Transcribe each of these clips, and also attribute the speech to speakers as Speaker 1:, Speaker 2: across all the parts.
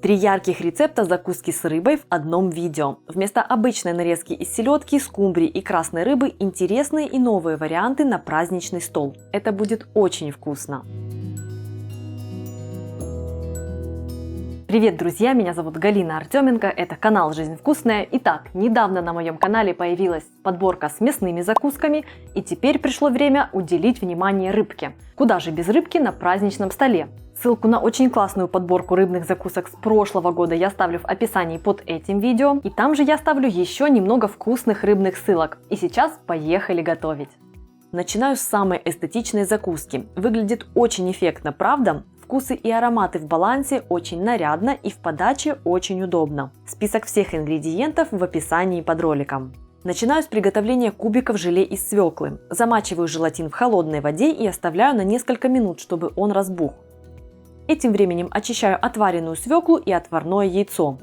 Speaker 1: 3 ярких рецепта закуски с рыбой в одном видео. Вместо обычной нарезки из селедки, скумбрии и красной рыбы интересные и новые варианты на праздничный стол. Это будет очень вкусно. Привет, друзья! Меня зовут Галина Артеменко, это канал «Жизнь вкусная». Итак, недавно на моем канале появилась подборка с мясными закусками, и теперь пришло время уделить внимание рыбке. Куда же без рыбки на праздничном столе? Ссылку на очень классную подборку рыбных закусок с прошлого года я оставлю в описании под этим видео, и там же я оставлю еще немного вкусных рыбных ссылок. И сейчас поехали готовить! Начинаю с самой эстетичной закуски. Выглядит очень эффектно, правда? Вкусы и ароматы в балансе, очень нарядно и в подаче очень удобно. Список всех ингредиентов в описании под роликом. Начинаю с приготовления кубиков желе из свеклы. Замачиваю желатин в холодной воде и оставляю на несколько минут, чтобы он разбух. Этим временем очищаю отваренную свеклу и отварное яйцо.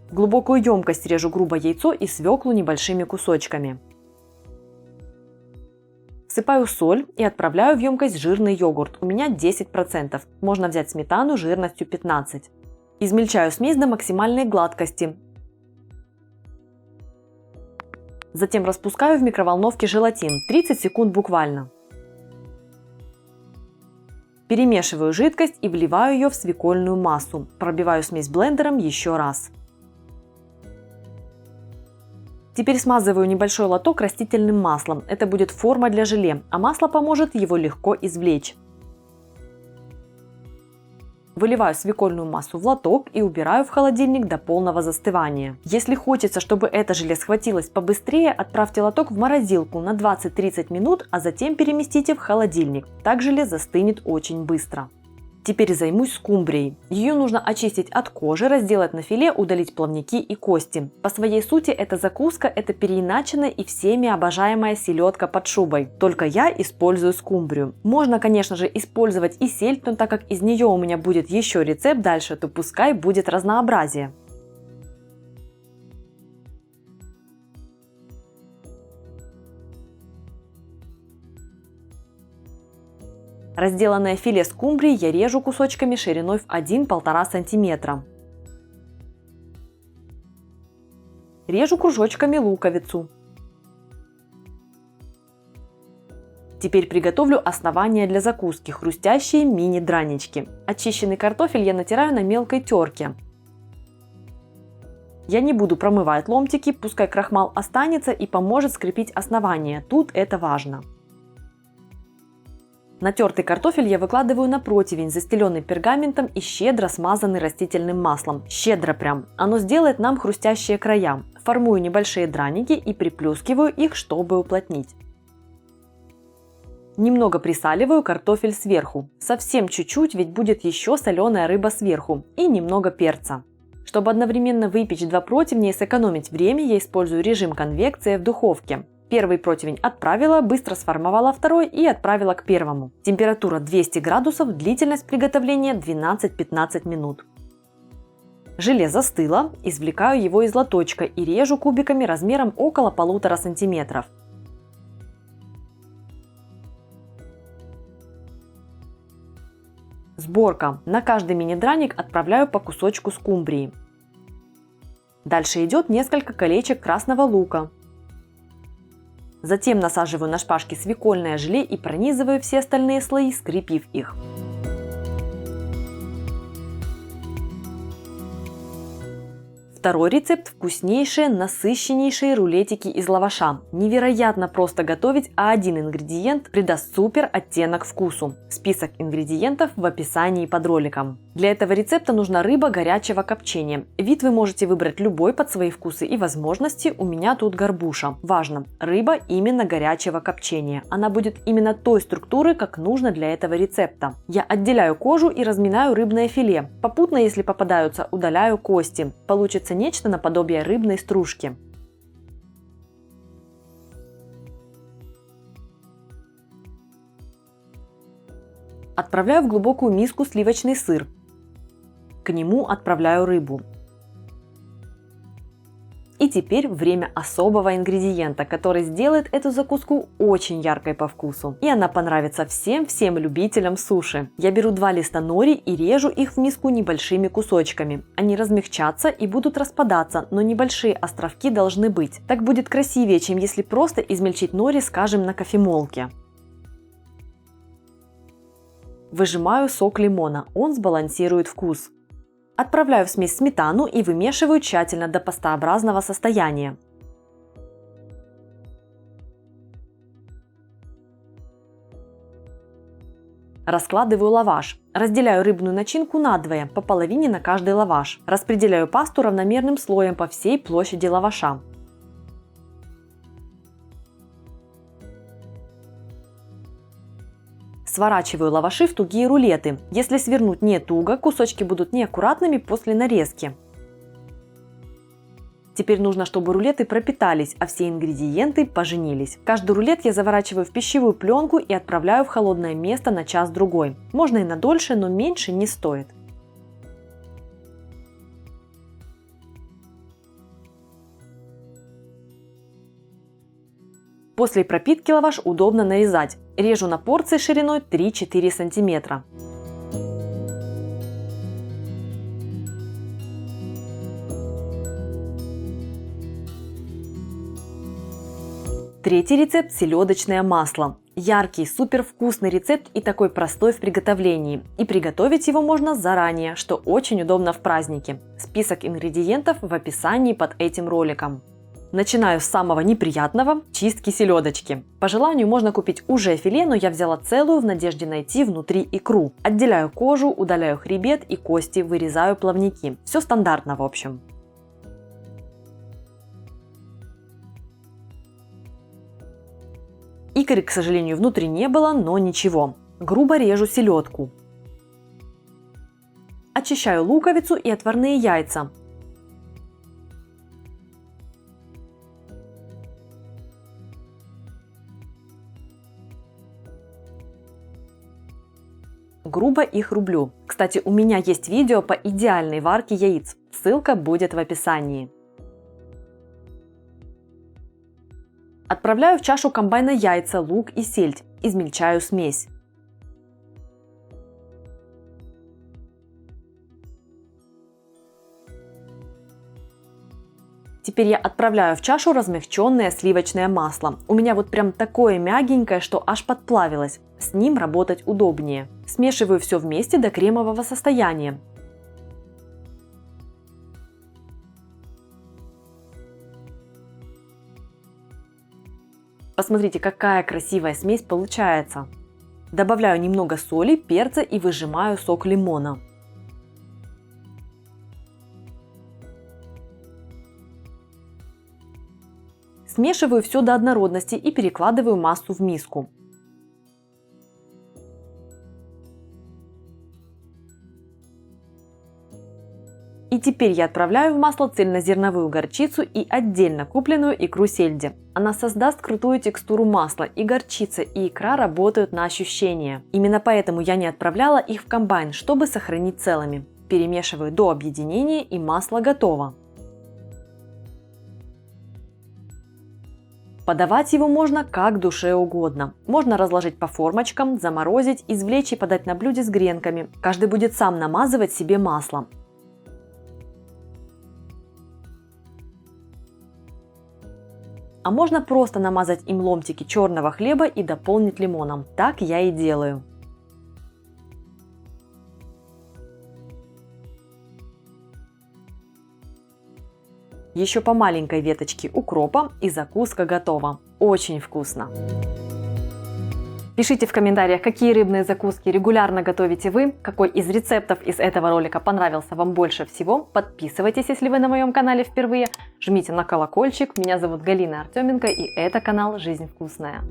Speaker 1: В глубокую емкость режу грубо яйцо и свеклу небольшими кусочками. Всыпаю соль и отправляю в емкость жирный йогурт, у меня 10%, можно взять сметану жирностью 15%. Измельчаю смесь до максимальной гладкости. Затем распускаю в микроволновке желатин, 30 секунд буквально. Перемешиваю жидкость и вливаю ее в свекольную массу, пробиваю смесь блендером еще раз. Теперь смазываю небольшой лоток растительным маслом, это будет форма для желе, а масло поможет его легко извлечь. Выливаю свекольную массу в лоток и убираю в холодильник до полного застывания. Если хочется, чтобы это желе схватилось побыстрее, отправьте лоток в морозилку на 20-30 минут, а затем переместите в холодильник. Так желе застынет очень быстро. Теперь займусь скумбрией. Ее нужно очистить от кожи, разделать на филе, удалить плавники и кости. По своей сути эта закуска – это переиначенная и всеми обожаемая селедка под шубой. Только я использую скумбрию. Можно, конечно же, использовать и сельдь, но так как из нее у меня будет еще рецепт дальше, то пускай будет разнообразие. Разделанное филе скумбрии я режу кусочками шириной в 1–1,5 см. Режу кружочками луковицу. Теперь приготовлю основание для закуски – хрустящие мини-дранички. Очищенный картофель я натираю на мелкой терке. Я не буду промывать ломтики, пускай крахмал останется и поможет скрепить основание, тут это важно. Натертый картофель я выкладываю на противень, застеленный пергаментом и щедро смазанный растительным маслом. Щедро прям. Оно сделает нам хрустящие края. Формую небольшие драники и приплюскиваю их, чтобы уплотнить. Немного присаливаю картофель сверху. Совсем чуть-чуть, ведь будет еще соленая рыба сверху. И немного перца. Чтобы одновременно выпечь 2 противня и сэкономить время, я использую режим конвекции в духовке. Первый противень отправила, быстро сформовала второй и отправила к первому. Температура 200 градусов, длительность приготовления 12-15 минут. Желе застыло, извлекаю его из лоточка и режу кубиками размером около 1,5 см. Сборка. На каждый мини-драник отправляю по кусочку скумбрии. Дальше идет несколько колечек красного лука. Затем насаживаю на шпажки свекольное желе и пронизываю все остальные слои, скрепив их. Второй рецепт – вкуснейшие, насыщеннейшие рулетики из лаваша. Невероятно просто готовить, а один ингредиент придаст супер оттенок вкусу. Список ингредиентов в описании под роликом. Для этого рецепта нужна рыба горячего копчения. Вид вы можете выбрать любой под свои вкусы и возможности, у меня тут горбуша. Важно, рыба именно горячего копчения. Она будет именно той структуры, как нужно для этого рецепта. Я отделяю кожу и разминаю рыбное филе. Попутно, если попадаются, удаляю кости. Получится нечто наподобие рыбной стружки. Отправляю в глубокую миску сливочный сыр. К нему отправляю рыбу. И теперь время особого ингредиента, который сделает эту закуску очень яркой по вкусу. И она понравится всем любителям суши. Я беру 2 листа нори и режу их в миску небольшими кусочками. Они размягчатся и будут распадаться, но небольшие островки должны быть. Так будет красивее, чем если просто измельчить нори, скажем, на кофемолке. Выжимаю сок лимона, он сбалансирует вкус. Отправляю в смесь сметану и вымешиваю тщательно до пастообразного состояния. Раскладываю лаваш. Разделяю рыбную начинку надвое, по половине на каждый лаваш. Распределяю пасту равномерным слоем по всей площади лаваша. Сворачиваю лаваши в тугие рулеты. Если свернуть не туго, кусочки будут неаккуратными после нарезки. Теперь нужно, чтобы рулеты пропитались, а все ингредиенты поженились. Каждый рулет я заворачиваю в пищевую пленку и отправляю в холодное место на час-другой. Можно и на дольше, но меньше не стоит. После пропитки лаваш удобно нарезать. Режу на порции шириной 3-4 см. Третий рецепт – селедочное масло. Яркий, супер вкусный рецепт и такой простой в приготовлении. И приготовить его можно заранее, что очень удобно в праздники. Список ингредиентов в описании под этим роликом. Начинаю с самого неприятного – чистки селедочки. По желанию можно купить уже филе, но я взяла целую в надежде найти внутри икру. Отделяю кожу, удаляю хребет и кости, вырезаю плавники. Все стандартно в общем. Икры, к сожалению, внутри не было, но ничего. Грубо режу селедку. Очищаю луковицу и отварные яйца. Грубо их рублю. Кстати, у меня есть видео по идеальной варке яиц. Ссылка будет в описании. Отправляю в чашу комбайна яйца, лук и сельдь. Измельчаю смесь. Теперь я отправляю в чашу размягченное сливочное масло. У меня вот прям такое мягенькое, что аж подплавилось. С ним работать удобнее. Смешиваю все вместе до кремового состояния. Посмотрите, какая красивая смесь получается. Добавляю немного соли, перца и выжимаю сок лимона. Смешиваю все до однородности и перекладываю массу в миску. И теперь я отправляю в масло цельнозерновую горчицу и отдельно купленную икру сельди. Она создаст крутую текстуру масла, и горчица, и икра работают на ощущение. Именно поэтому я не отправляла их в комбайн, чтобы сохранить целыми. Перемешиваю до объединения, и масло готово. Подавать его можно как душе угодно. Можно разложить по формочкам, заморозить, извлечь и подать на блюде с гренками. Каждый будет сам намазывать себе маслом. А можно просто намазать им ломтики черного хлеба и дополнить лимоном. Так я и делаю. Еще по маленькой веточке укропа, и закуска готова. Очень вкусно! Пишите в комментариях, какие рыбные закуски регулярно готовите вы, какой из рецептов из этого ролика понравился вам больше всего. Подписывайтесь, если вы на моем канале впервые, жмите на колокольчик. Меня зовут Галина Артеменко, и это канал «Жизнь вкусная».